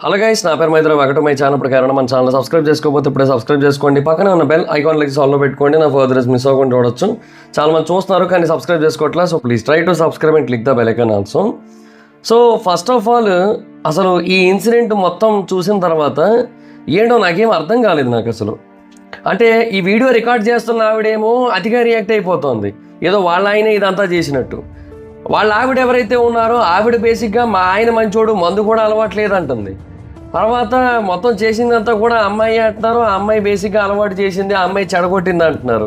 Hello guys, నా పేరు Maitra. Welcome to my channel. ప్రకారం మన ఛానల్ సబ్స్క్రైబ్ చేసుకోకపోతే ఇప్పుడే సబ్స్క్రైబ్ చేసుకోండి. పక్కన ఉన్న బెల్ ఐకాన్ లెక్కి ఆల్లో పెట్టుకోండి. నా ఫర్దర్స్ మిస్ అవ్వకుండా చూడొచ్చు. చాలా మంది చూస్తున్నారు కానీ సబ్స్క్రైబ్ చేసుకోవట్లేదు. So please try to subscribe and click the bell icon also. So first of all అసలు ఈ ఇన్సిడెంట్ మొత్తం చూసిన తర్వాత ఏంటో నాకేం అర్థం కాలేదు నాకు అసలు. అంటే ఈ వీడియో రికార్డ్ చేస్తున్న ఆవిడేమో అతిగా రియాక్ట్ అయిపోతుంది, ఏదో వాళ్ళ ఆయన ఇదంతా చేసినట్టు. వాళ్ళ ఆవిడ ఎవరైతే ఉన్నారో ఆవిడ బేసిక్గా మా ఆయన మంచోడు, మందు కూడా అలవాట్లేదు అంటుంది. తర్వాత మొత్తం చేసిందంతా కూడా అమ్మాయి అంటున్నారు. ఆ అమ్మాయి బేసిక్గా అలవాటు చేసింది, ఆ అమ్మాయి చెడగొట్టింది అంటున్నారు.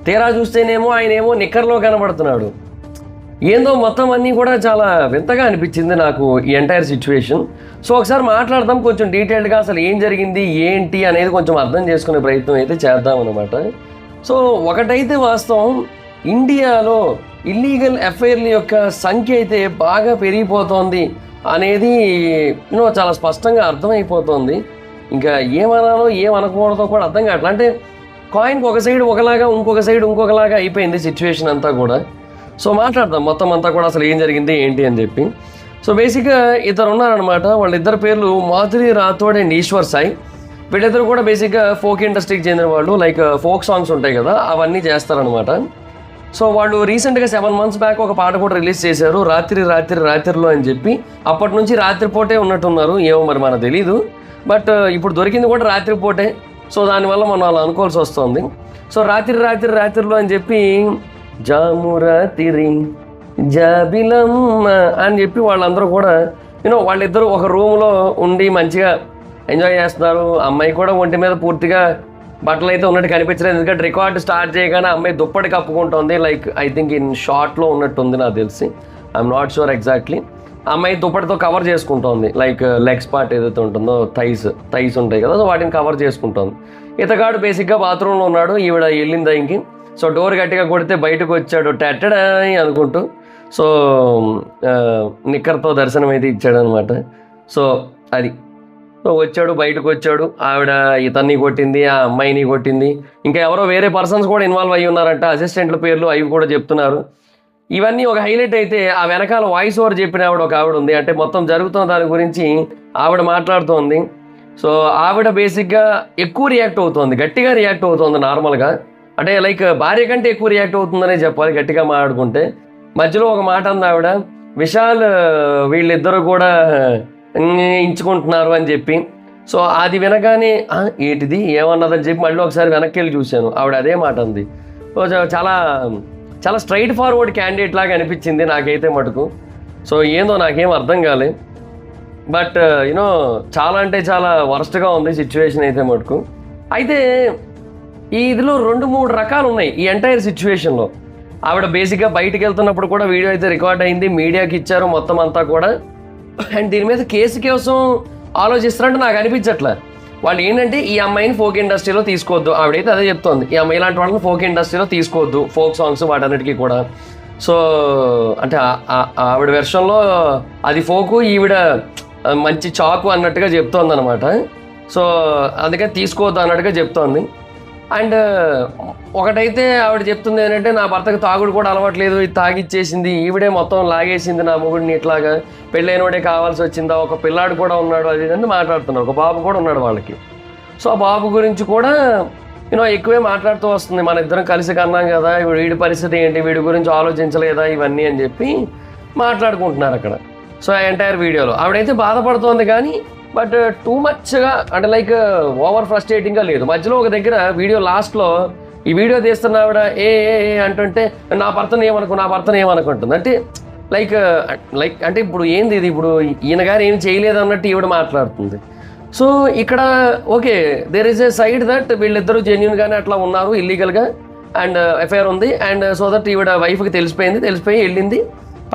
తీరా చూస్తేనేమో ఆయనేమో నిక్కర్లో కనబడుతున్నాడు. ఏందో మొత్తం అన్నీ కూడా చాలా వింతగా అనిపించింది నాకు ఈ ఎంటైర్ సిచ్యువేషన్. సో ఒకసారి మాట్లాడదాం కొంచెం డీటెయిల్డ్గా, అసలు ఏం జరిగింది ఏంటి అనేది కొంచెం అర్థం చేసుకునే ప్రయత్నం అయితే చేద్దామన్నమాట. సో ఒకటైతే వాస్తవం, ఇండియాలో ఇల్లీగల్ అఫైర్ల యొక్క సంఖ్య అయితే బాగా పెరిగిపోతోంది అనేది చాలా స్పష్టంగా అర్థమైపోతుంది. ఇంకా ఏమనాలో ఏమనకూడదో కూడా అర్థం కావట్లేదు. అంటే కాయిన్కి ఒక సైడ్ ఒకలాగా, ఇంకొక సైడ్ ఇంకొకలాగా అయిపోయింది సిచ్యువేషన్ అంతా కూడా. సో మాట్లాడదాం మొత్తం అంతా కూడా అసలు ఏం జరిగింది ఏంటి అని చెప్పి. సో బేసిక్గా ఇద్దరు ఉన్నారనమాట. వాళ్ళిద్దరు పేర్లు మాధురి రాథోడ్ అండ్ ఈశ్వర్ సాయి. వీళ్ళిద్దరు కూడా బేసిక్గా ఫోక్ ఇండస్ట్రీకి చెందిన వాళ్ళు. లైక్ ఫోక్ సాంగ్స్ ఉంటాయి కదా, అవన్నీ చేస్తారనమాట. సో వాళ్ళు రీసెంట్గా 7 months బ్యాక్ ఒక పాట కూడా రిలీజ్ చేశారు, రాత్రిలో అని చెప్పి. అప్పటి నుంచి రాత్రిపూటే ఉన్నట్టున్నారు, ఏమో మరి మనకు తెలీదు. బట్ ఇప్పుడు దొరికింది కూడా రాత్రిపూటే. సో దానివల్ల మనం అలా అనుకోవాల్సి వస్తుంది. సో రాత్రిలో అని చెప్పి జాము రాత్రి జాబిలమ్మ అని చెప్పి వాళ్ళందరూ కూడా వాళ్ళిద్దరూ ఒక రూమ్లో ఉండి మంచిగా ఎంజాయ్ చేస్తున్నారు. అమ్మాయి కూడా ఒంటి మీద పూర్తిగా బట్టలు అయితే ఉన్నట్టు కనిపించలేదు, ఎందుకంటే రికార్డ్ స్టార్ట్ చేయగానే అమ్మాయి దుప్పటి కప్పుకుంటుంది. లైక్ ఐ థింక్ ఇన్ షార్ట్లో ఉన్నట్టుంది నాకు తెలిసి, ఐఎమ్ నాట్ షూర్ ఎగ్జాక్ట్లీ. అమ్మాయి దుప్పటితో కవర్ చేసుకుంటుంది, లైక్ లెగ్స్ పార్ట్ ఏదైతే ఉంటుందో థైస్ ఉంటాయి కదా, సో వాటిని కవర్ చేసుకుంటుంది. ఇతగాడు బేసిక్గా బాత్రూంలో ఉన్నాడు, ఈవిడ వెళ్ళింది దానికి. సో డోర్ గట్టిగా కొడితే బయటకు వచ్చాడు టెట్టడా అనుకుంటూ. సో నిక్కర్తో దర్శనం అయితే ఇచ్చాడు అనమాట. సో అది వచ్చాడు, బయటకు వచ్చాడు. ఆవిడ ఇతన్ని కొట్టింది, ఆ అమ్మాయిని కొట్టింది. ఇంకా ఎవరో వేరే పర్సన్స్ కూడా ఇన్వాల్వ్ అయ్యి ఉన్నారంట, అసిస్టెంట్ల పేర్లు అవి కూడా చెప్తున్నారు. ఇవన్నీ ఒక హైలైట్ అయితే, ఆ వెనకాల వాయిస్ ఓవర్ చెప్పిన ఒక ఆవిడ ఉంది. అంటే మొత్తం జరుగుతున్న దాని గురించి ఆవిడ మాట్లాడుతోంది. సో ఆవిడ బేసిక్గా ఎక్కువ రియాక్ట్ అవుతుంది, గట్టిగా రియాక్ట్ అవుతుంది నార్మల్గా. అంటే లైక్ భార్య కంటే ఎక్కువ రియాక్ట్ అవుతుందనే చెప్పాలి గట్టిగా మాట్లాడుకుంటే. మధ్యలో ఒక మాట అంది ఆవిడ, విశాల్ వీళ్ళిద్దరూ కూడా ఇంచుకుంటున్నారు అని చెప్పి. సో అది వినగానే ఏంటిది ఏమన్నదని చెప్పి మళ్ళీ ఒకసారి వెనక్కి వెళ్ళి చూశాను. ఆవిడ అదే మాట అంది. చాలా చాలా స్ట్రైట్ ఫార్వర్డ్ క్యాండిడేట్ లాగా అనిపించింది నాకైతే మటుకు. సో ఏందో నాకేం అర్థం కాలే. బట్ చాలా అంటే చాలా వరస్ట్గా ఉంది సిచ్యువేషన్ అయితే మటుకు. అయితే ఇదిలో 2-3 రకాలు ఉన్నాయి ఈ ఎంటైర్ సిచ్యువేషన్లో. ఆవిడ బేసిక్గా బయటికి వెళ్తున్నప్పుడు కూడా వీడియో అయితే రికార్డ్ అయింది, మీడియాకి ఇచ్చారు మొత్తం అంతా కూడా. అండ్ దీని మీద కేసు కోసం ఆలోచిస్తున్నట్టు నాకు అనిపించట్లే. వాళ్ళు ఏంటంటే ఈ అమ్మాయిని ఫోక్ ఇండస్ట్రీలో తీసుకోవద్దు, ఆవిడైతే అదే చెప్తోంది. ఈ అమ్మాయి ఇలాంటి వాళ్ళని ఫోక్ ఇండస్ట్రీలో తీసుకోవద్దు, ఫోక్ సాంగ్స్ వాటన్నిటికీ కూడా. సో అంటే ఆవిడ వెర్షన్లో అది ఫోకు, ఈవిడ మంచి చాకు అన్నట్టుగా చెప్తోంది అనమాట. సో అందుకని తీసుకోవద్దు అన్నట్టుగా చెప్తోంది. అండ్ ఒకటైతే ఆవిడ చెప్తుంది ఏంటంటే, నా భర్తకు తాగుడు కూడా అలవాట్లేదు, ఇది తాగిచ్చేసింది, ఈవిడే మొత్తం లాగేసింది నా మొగుడిని, ఇట్లాగా పెళ్ళైనోడే కావాల్సి వచ్చిందా, ఒక పిల్లాడు కూడా ఉన్నాడు అది అని మాట్లాడుతున్నారు. ఒక బాబు కూడా ఉన్నాడు వాళ్ళకి. సో ఆ బాబు గురించి కూడా ఎక్కువే మాట్లాడుతూ వస్తుంది. మన ఇద్దరం కలిసి కన్నాం కదా, ఇప్పుడు వీడి పరిస్థితి ఏంటి, వీడి గురించి ఆలోచించలేదా ఇవన్నీ అని చెప్పి మాట్లాడుకుంటున్నారు అక్కడ. సో ఆ ఎంటైర్ వీడియోలో ఆవిడైతే బాధపడుతోంది కానీ బట్ టూ మచ్గా అంటే లైక్ ఓవర్ ఫ్రస్ట్రేటింగ్గా లేదు. మధ్యలో ఒక దగ్గర వీడియో లాస్ట్లో ఈ వీడియో తీస్తున్న ఆవిడ ఏ అంటుంటే నా భర్తను ఏమనుకుంటుంది. అంటే లైక్ అంటే ఇప్పుడు ఏంది ఇది, ఇప్పుడు ఈయన గారు ఏం చేయలేదు అన్నట్టు ఈవిడ మాట్లాడుతుంది. సో ఇక్కడ okay, there is a side that వీళ్ళిద్దరూ జెన్యూన్గానే అట్లా ఉన్నారు ఇల్లీగల్గా అండ్ ఎఫ్ఐఆర్ ఉంది. అండ్ సో దట్ ఈవిడ వైఫ్కి తెలిసిపోయి వెళ్ళింది,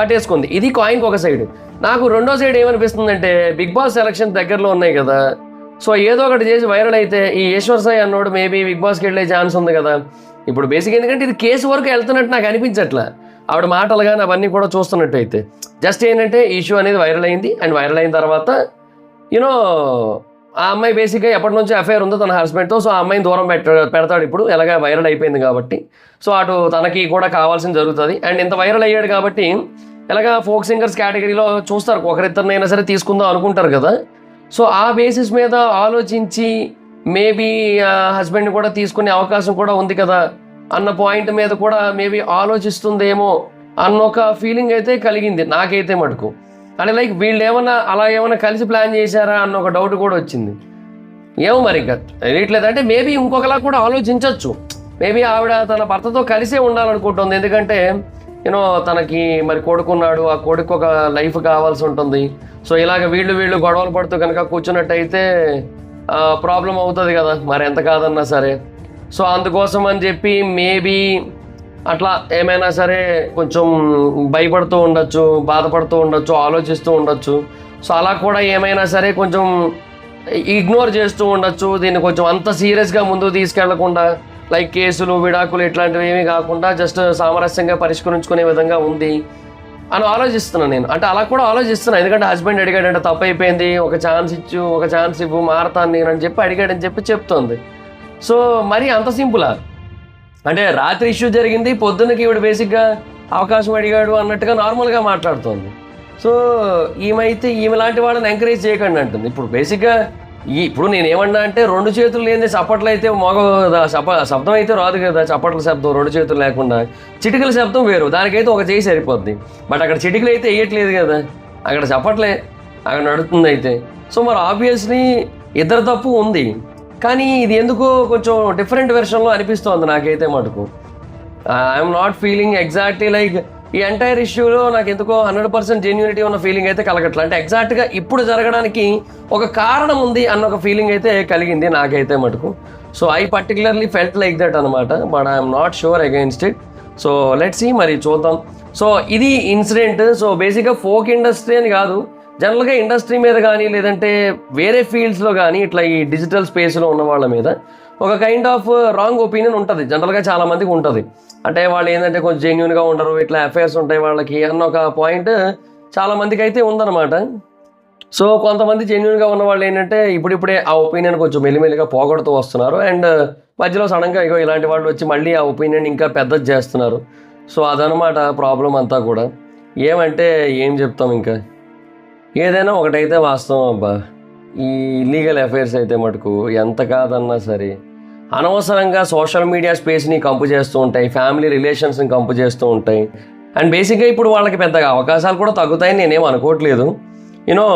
పట్టేసుకుంది. ఇది కాయిన్కి ఒక సైడ్. నాకు రెండో సైడ్ ఏమనిపిస్తుందంటే, బిగ్ బాస్ సెలక్షన్ దగ్గరలో ఉన్నాయి కదా, సో ఏదో ఒకటి చేసి వైరల్ అయితే ఈ ఈశ్వర్ సాయి అన్నోడు మేబీ బిగ్ బాస్కి వెళ్ళే ఛాన్స్ ఉంది కదా ఇప్పుడు బేసిక్. ఎందుకంటే ఇది కేసు వరకు వెళ్తున్నట్టు నాకు అనిపించట్లే ఆవిడ మాటలు కానీ అవన్నీ కూడా చూస్తున్నట్టు అయితే. జస్ట్ ఏంటంటే ఇష్యూ అనేది వైరల్ అయింది, అండ్ వైరల్ అయిన తర్వాత ఆ అమ్మాయి బేసిక్గా ఎప్పటి నుంచో అఫైర్ ఉందో తన హస్బెండ్తో. సో ఆ అమ్మాయిని దూరం పెడతాడు ఇప్పుడు, ఎలాగ వైరల్ అయిపోయింది కాబట్టి. సో అటు తనకి కూడా కావాల్సింది జరుగుతుంది. అండ్ ఇంత వైరల్ అయ్యాడు కాబట్టి ఎలాగా ఫోక్ సింగర్స్ కేటగిరీలో చూస్తారు, ఒకరిద్దరినైనా సరే తీసుకుందాం అనుకుంటారు కదా. సో ఆ బేసిస్ మీద ఆలోచించి మేబీ హస్బెండ్ కూడా తీసుకునే అవకాశం కూడా ఉంది కదా అన్న పాయింట్ మీద కూడా మేబీ ఆలోచిస్తుందేమో అన్న ఒక ఫీలింగ్ అయితే కలిగింది నాకైతే మటుకు. అంటే లైక్ వీళ్ళు ఏమన్నా కలిసి ప్లాన్ చేశారా అన్న ఒక డౌట్ కూడా వచ్చింది. ఏమో మరి ఇంకా తెలియట్లేదు. అంటే మేబీ ఇంకొకలా కూడా ఆలోచించవచ్చు. మేబీ ఆవిడ తన భర్తతో కలిసే ఉండాలనుకుంటుంది. ఎందుకంటే యూనో తనకి మరి కొడుకున్నాడు, ఆ కొడుకు ఒక లైఫ్ కావాల్సి ఉంటుంది. సో ఇలాగ వీళ్ళు గొడవలు పడుతూ కనుక కూర్చున్నట్టయితే ప్రాబ్లం అవుతుంది కదా మరి ఎంత కాదన్నా సరే. సో అందుకోసం అని చెప్పి మేబీ అట్లా ఏమైనా సరే కొంచెం భయపడుతూ ఉండొచ్చు, బాధపడుతూ ఉండొచ్చు, ఆలోచిస్తూ ఉండొచ్చు. సో అలా కూడా ఏమైనా సరే కొంచెం ఇగ్నోర్ చేస్తూ ఉండొచ్చు. దీన్ని కొంచెం అంత సీరియస్గా ముందుకు తీసుకెళ్లకుండా లైక్ కేసులు, విడాకులు ఇట్లాంటివి ఏమీ కాకుండా జస్ట్ సామరస్యంగా పరిష్కరించుకునే విధంగా ఉంది అని ఆలోచిస్తున్నాను నేను. అంటే అలా కూడా ఆలోచిస్తున్నాను. ఎందుకంటే హస్బెండ్ అడిగాడంటే తప్పు అయిపోయింది, ఒక ఛాన్స్ ఇవ్వు, మారతాను నేను అని చెప్పి అడిగాడని చెప్పి చెప్తోంది. సో మరి అంత సింపులా? అంటే రాత్రి ఇష్యూ జరిగింది, పొద్దున్నకి ఈవిడ బేసిక్గా అవకాశం అడిగాడు అన్నట్టుగా నార్మల్గా మాట్లాడుతోంది. సో ఈమె లాంటి వాళ్ళని ఎంకరేజ్ చేయకండి అంటుంది. ఇప్పుడు బేసిక్గా ఇప్పుడు నేనేమన్నా అంటే 2 చేతులు లేని చప్పట్లు అయితే శబ్దం అయితే రాదు కదా. చప్పట్ల శబ్దం 2 చేతులు లేకుండా, చిటికల శబ్దం వేరు, దానికైతే ఒక చేయి సరిపోద్ది. బట్ అక్కడ చిటికలు అయితే వేయట్లేదు కదా, అక్కడ చప్పట్లే అక్కడ నడుతుంది అయితే. సో మరి ఆబ్వియస్లీ ఇద్దరు తప్పు ఉంది, కానీ ఇది ఎందుకో కొంచెం డిఫరెంట్ వెర్షన్లో అనిపిస్తోంది నాకైతే మటుకు. I'm not feeling exactly like ఈ ఎంటైర్ ఇష్యూలో నాకు ఎందుకో 100% జెన్యూనిటీ ఉన్న ఫీలింగ్ అయితే కలగట్లేదు. అంటే ఎగ్జాక్ట్గా ఇప్పుడు జరగడానికి ఒక కారణం ఉంది అన్న ఒక ఫీలింగ్ అయితే కలిగింది నాకైతే మటుకు. So I particularly felt like that అనమాట. But I'm not sure against it. So let's see, మరి చూద్దాం. సో ఇది ఇన్సిడెంట్. సో బేసిక్గా ఫోక్ ఇండస్ట్రీ అని కాదు, జనరల్గా ఇండస్ట్రీ మీద కానీ లేదంటే వేరే ఫీల్డ్స్లో కానీ ఇట్లా ఈ డిజిటల్ స్పేస్లో ఉన్న వాళ్ళ మీద ఒక కైండ్ ఆఫ్ రాంగ్ ఒపీనియన్ ఉంటుంది జనరల్గా, చాలామందికి ఉంటుంది. అంటే వాళ్ళు ఏంటంటే కొంచెం జెన్యూన్గా ఉండరు, ఇట్లా అఫైర్స్ ఉంటాయి వాళ్ళకి అన్న ఒక పాయింట్ చాలామందికి అయితే ఉందన్నమాట. సో కొంతమంది జెన్యూన్గా ఉన్న వాళ్ళు ఏంటంటే ఇప్పుడిప్పుడే ఆ ఒపీనియన్ కొంచెం మెల్లిమెల్లిగా పోగొడుతూ వస్తున్నారు. అండ్ మధ్యలో సడన్గా ఇలాంటి వాళ్ళు వచ్చి మళ్ళీ ఆ ఒపీనియన్ ఇంకా పెద్దది చేస్తున్నారు. సో అదనమాట ప్రాబ్లం అంతా కూడా. ఏమంటే ఏం చెప్తాం, ఇంకా ఏదైనా ఒకటైతే వాస్తవం అబ్బా, ఈ ఇల్లీగల్ అఫైర్స్ అయితే మటుకు ఎంత కాదన్నా సరే అనవసరంగా సోషల్ మీడియా స్పేస్ని కంపు చేస్తూ ఉంటాయి, ఫ్యామిలీ రిలేషన్స్ని కంపు చేస్తూ ఉంటాయి. అండ్ బేసిక్గా ఇప్పుడు వాళ్ళకి పెద్దగా అవకాశాలు కూడా తగ్గుతాయని నేనేం అనుకోవట్లేదు. యూనో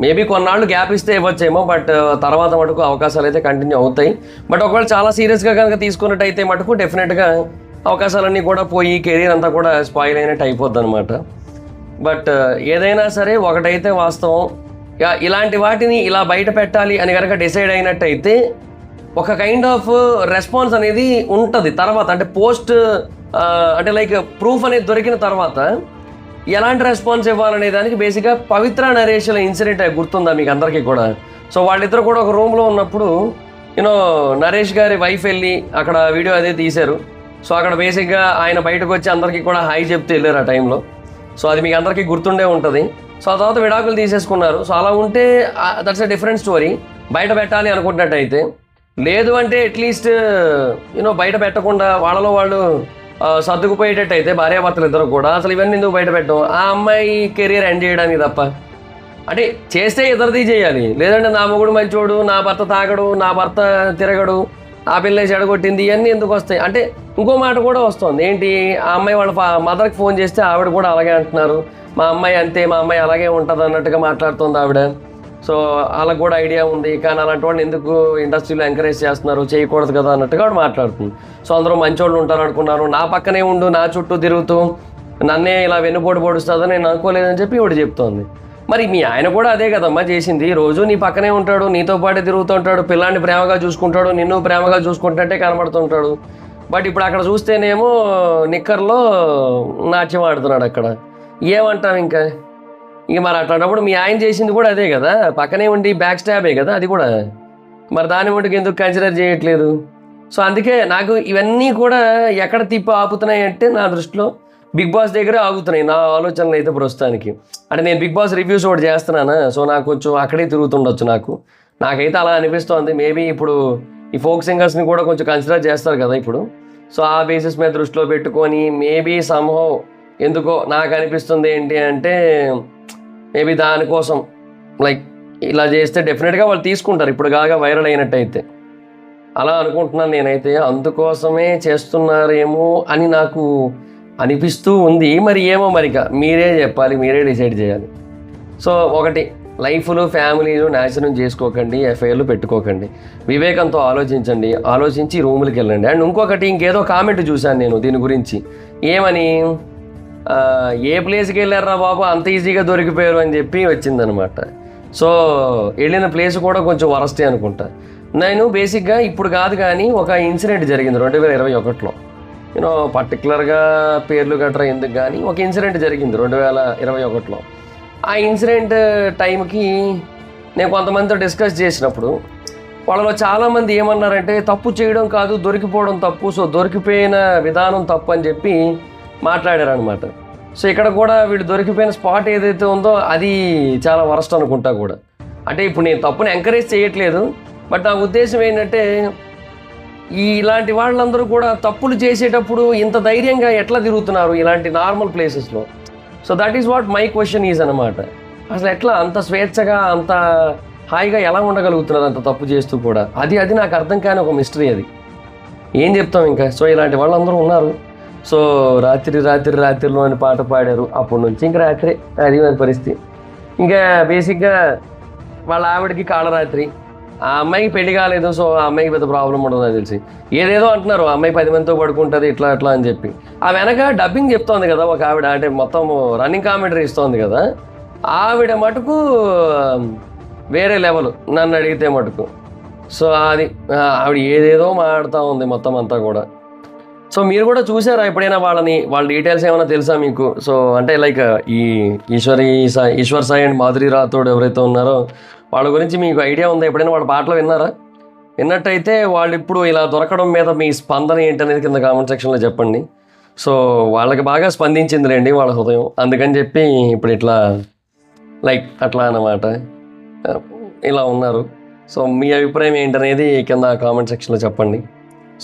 మేబీ కొన్నాళ్ళు గ్యాప్ ఇస్తే ఇవ్వచ్చేమో, బట్ తర్వాత మటుకు అవకాశాలు అయితే కంటిన్యూ అవుతాయి. బట్ ఒకవేళ చాలా సీరియస్గా కనుక తీసుకున్నట్టయితే మటుకు డెఫినెట్గా అవకాశాలన్నీ కూడా పోయి కెరీర్ అంతా కూడా స్పాయిల్ అయినట్టు అయిపోద్ది అనమాట. బట్ ఏదైనా సరే ఒకటైతే వాస్తవం, ఇలాంటి వాటిని ఇలా బయట పెట్టాలి అని కనుక డిసైడ్ అయినట్టయితే ఒక కైండ్ ఆఫ్ రెస్పాన్స్ అనేది ఉంటుంది తర్వాత. అంటే పోస్ట్ అంటే లైక్ ప్రూఫ్ అనేది దొరికిన తర్వాత ఎలాంటి రెస్పాన్స్ ఇవ్వాలనే దానికి బేసిక్గా పవిత్ర నరేష్ల ఇన్సిడెంట్ గుర్తుందా మీకు అందరికీ కూడా? సో వాళ్ళిద్దరు కూడా ఒక రూమ్లో ఉన్నప్పుడు యూనో నరేష్ గారి వైఫ్ వెళ్ళి అక్కడ వీడియో అదే తీశారు. సో అక్కడ బేసిక్గా ఆయన బయటకు వచ్చి అందరికీ కూడా హాయ్ చెప్తూ వెళ్ళారు ఆ టైంలో. సో అది మీకు అందరికీ గుర్తుండే ఉంటుంది. సో ఆ తర్వాత విడాకులు తీసేసుకున్నారు. సో అలా ఉంటే దట్స్ ఎ డిఫరెంట్ స్టోరీ. బయట పెట్టాలి అనుకుంటున్నట్టయితే, లేదు అంటే అట్లీస్ట్ యూనో బయట పెట్టకుండా వాళ్ళలో వాళ్ళు సర్దుకుపోయేటట్టు అయితే భార్యాభర్తలు ఇద్దరు కూడా అసలు ఇవన్నీ ఎందుకు బయట పెట్టడం, ఆ అమ్మాయి కెరీర్ ఎండ్ చేయడానికి తప్ప. అంటే చేస్తే ఇద్దరిది చేయాలి, లేదంటే నా మొగుడు మంచోడు, నా భర్త తాగడు, నా భర్త తిరగడు, ఆ పిల్ల చెడగొట్టింది, ఇవన్నీ ఎందుకు వస్తాయి అంటే ఇంకో మాట కూడా వస్తుంది. ఏంటి, ఆ అమ్మాయి వాళ్ళ మదర్కి ఫోన్ చేస్తే ఆవిడ కూడా అలాగే అంటున్నారు, మా అమ్మాయి అంతే, మా అమ్మాయి అలాగే ఉంటుంది అన్నట్టుగా మాట్లాడుతుంది ఆవిడ. సో వాళ్ళకు కూడా ఐడియా ఉంది, కానీ అలాంటి వాళ్ళని ఎందుకు ఇండస్ట్రీలో ఎంకరేజ్ చేస్తున్నారు, చేయకూడదు కదా అన్నట్టుగా ఆవిడ మాట్లాడుతుంది. సో అందరూ మంచోళ్ళు ఉంటారు అనుకున్నారు, నా పక్కనే ఉండు, నా చుట్టూ తిరుగుతూ నన్నే ఇలా వెన్నుపోటు పొడుస్తుందని నేను అనుకోలేదని చెప్పి ఇవిడ చెప్తోంది. మరి మీ ఆయన కూడా అదే కదమ్మా చేసింది, రోజు నీ పక్కనే ఉంటాడు, నీతో పాటే తిరుగుతూ ఉంటాడు, పిల్లాన్ని ప్రేమగా చూసుకుంటాడు, నిన్ను ప్రేమగా చూసుకుంటుంటే కనబడుతుంటాడు. బట్ ఇప్పుడు అక్కడ చూస్తేనేమో నిక్కర్లో నాట్యం ఆడుతున్నాడు అక్కడ. ఏమంటాం ఇంకా మరి అట్లాంటప్పుడు మీ ఆయన చేసింది కూడా అదే కదా, పక్కనే ఉండి బ్యాక్ స్టాబే కదా అది కూడా. మరి దాని మటుకు ఎందుకు కన్సిడర్ చేయట్లేదు? సో అందుకే నాకు ఇవన్నీ కూడా ఎక్కడ తిప్పి ఆపుతున్నాయి అంటే నా దృష్టిలో బిగ్ బాస్ దగ్గరే ఆగుతున్నాయి నా ఆలోచనలు అయితే ప్రస్తుతానికి. అంటే నేను బిగ్ బాస్ రివ్యూస్ ఒకటి చేస్తున్నానా, సో నాకు కొంచెం అక్కడే తిరుగుతుండొచ్చు నాకైతే అలా అనిపిస్తోంది. మేబీ ఇప్పుడు ఈ ఫోక్ సింగర్స్ని కూడా కొంచెం కన్సిడర్ చేస్తారు కదా ఇప్పుడు. సో ఆ బేసిస్ మీద దృష్టిలో పెట్టుకొని మేబీ సంహౌ ఎందుకో నాకు అనిపిస్తుంది ఏంటి అంటే మేబీ దానికోసం లైక్ ఇలా చేస్తే డెఫినెట్గా వాళ్ళు తీసుకుంటారు ఇప్పుడు కాగా వైరల్ అయినట్టయితే. అలా అనుకుంటున్నాను నేనైతే. అందుకోసమే చేస్తున్నారేమో అని నాకు అనిపిస్తూ ఉంది. మరి ఏమో మరిక మీరే చెప్పాలి, మీరే డిసైడ్ చేయాలి. సో ఒకటి, లైఫ్లు ఫ్యామిలీలు నాశనం చేసుకోకండి, ఎఫ్ఐఆర్లు పెట్టుకోకండి, వివేకంతో ఆలోచించండి, ఆలోచించి రూములకి వెళ్ళండి. అండ్ ఇంకొకటి, ఇంకేదో కామెంట్ చూశాను నేను దీని గురించి. ఏమని, ఏ ప్లేస్కి వెళ్ళారా బాబు అంత ఈజీగా దొరికిపోయారు అని చెప్పి వచ్చిందనమాట. సో వెళ్ళిన ప్లేస్ కూడా కొంచెం వరస్టే అనుకుంటా. నేను బేసిక్గా ఇప్పుడు కాదు కానీ ఒక ఇన్సిడెంట్ జరిగింది 2021లో. నేను పర్టికులర్గా పేర్లు గట్రా ఎందుకు కానీ ఒక ఇన్సిడెంట్ జరిగింది 2021లో. ఆ ఇన్సిడెంట్ టైంకి నేను కొంతమందితో డిస్కస్ చేసినప్పుడు వాళ్ళలో చాలామంది ఏమన్నారంటే తప్పు చేయడం కాదు దొరికిపోవడం తప్పు, సో దొరికిపోయిన విధానం తప్పు అని చెప్పి మాట్లాడారనమాట. సో ఇక్కడ కూడా వీళ్ళు దొరికిపోయిన స్పాట్ ఏదైతే ఉందో అది చాలా వరస్ట్ అనుకుంటా కూడా. అంటే ఇప్పుడు నేను తప్పుని ఎంకరేజ్ చేయట్లేదు, బట్ నా ఉద్దేశం ఏంటంటే ఇలాంటి వాళ్ళందరూ కూడా తప్పులు చేసేటప్పుడు ఇంత ధైర్యంగా ఎట్లా తిరుగుతున్నారు ఇలాంటి నార్మల్ ప్లేసెస్లో. So that is what my question is అనమాట. అసలు ఎట్లా అంత స్వేచ్ఛగా అంత హాయిగా ఎలా ఉండగలుగుతున్నారు అంత తప్పు చేస్తూ కూడా? అది నాకు అర్థం కాని ఒక మిస్టరీ. అది ఏం చెప్తాం ఇంకా. సో ఇలాంటి వాళ్ళందరూ ఉన్నారు. సో రాత్రిలో అని పాట పాడారు, అప్పటి నుంచి ఇంక రాత్రి అది పరిస్థితి. ఇంకా బేసిక్గా వాళ్ళ ఆవిడకి కాళరాత్రి, ఆ అమ్మాయికి పెళ్లి కాలేదు, సో ఆ అమ్మాయికి పెద్ద ప్రాబ్లం ఉండదు నాకు తెలిసి. ఏదేదో అంటున్నారు ఆ అమ్మాయి 10 మందితో పడుకుంటుంది ఇట్లా అని చెప్పి. ఆ వెనక డబ్బింగ్ చెప్తోంది కదా ఒక ఆవిడ, అంటే మొత్తం రన్నింగ్ కామెంటరీ ఇస్తోంది కదా. ఆవిడ మటుకు వేరే లెవెల్ నన్ను అడిగితే మటుకు. సో అది ఆవిడ ఏదేదో మాట్లాడుతూ ఉంది మొత్తం అంతా కూడా. సో మీరు కూడా చూసారా ఎప్పుడైనా వాళ్ళ డీటెయిల్స్ ఏమైనా తెలుసా మీకు? సో అంటే లైక్ ఈ ఈశ్వర్ సాయి అండ్ మాధురి రాథోడ్ ఎవరైతే ఉన్నారో వాళ్ళ గురించి మీకు ఐడియా ఉందా? ఎప్పుడైనా వాళ్ళ పాటలు విన్నారా? విన్నట్టయితే వాళ్ళు ఇప్పుడు ఇలా దొరకడం మీద మీ స్పందన ఏంటనేది కింద కామెంట్ సెక్షన్లో చెప్పండి. సో వాళ్ళకి బాగా స్పందించిందిలేండి వాళ్ళ హృదయం, అందుకని చెప్పి ఇప్పుడు ఇట్లా లైక్ అట్లా అన్నమాట ఇలా ఉన్నారు. సో మీ అభిప్రాయం ఏంటనేది కింద కామెంట్ సెక్షన్లో చెప్పండి.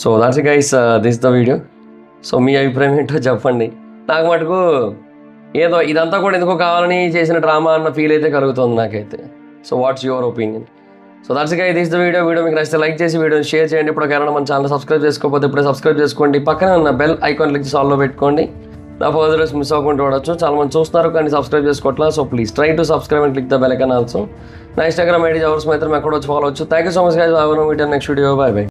So that's guys, this the video. So మీ అభిప్రాయం ఏంటో చెప్పండి. నాకు మటుకు ఏదో ఇదంతా కూడా ఎందుకో కావాలని చేసిన డ్రామా అన్న ఫీల్ అయితే కలుగుతుంది నాకైతే. So what's your opinion? So that's guys, this the video మీకు నచ్చితే లైక్ చేసి వీడియోని షేర్ చేయండి. ఇప్పుడు కారణం మన ఛానల్ సబ్స్క్రైబ్ చేసుకోకపోతే ఇప్పుడే సబ్స్క్రైబ్ చేసుకోండి. పక్కనే ఉన్న బెల్ ఐకాన్ క్లిక్ చేసి ఆల్లో పెట్టుకోండి. నా ఫర్దర్ మిస్ అవ్వకుండా చూడొచ్చు. చాలా మంది చూస్తున్నారు కానీ సబ్స్క్రైబ్ చేసుకోవట్లా. So please try to subscribe and click the bell icon also. నా ఇన్స్టాగ్రామ్ ఐడి జవర్స్ మాత్రం ఎక్కడ వచ్చి ఫాలో అవచ్చు. Thank you so much guys. Next video. Bye by.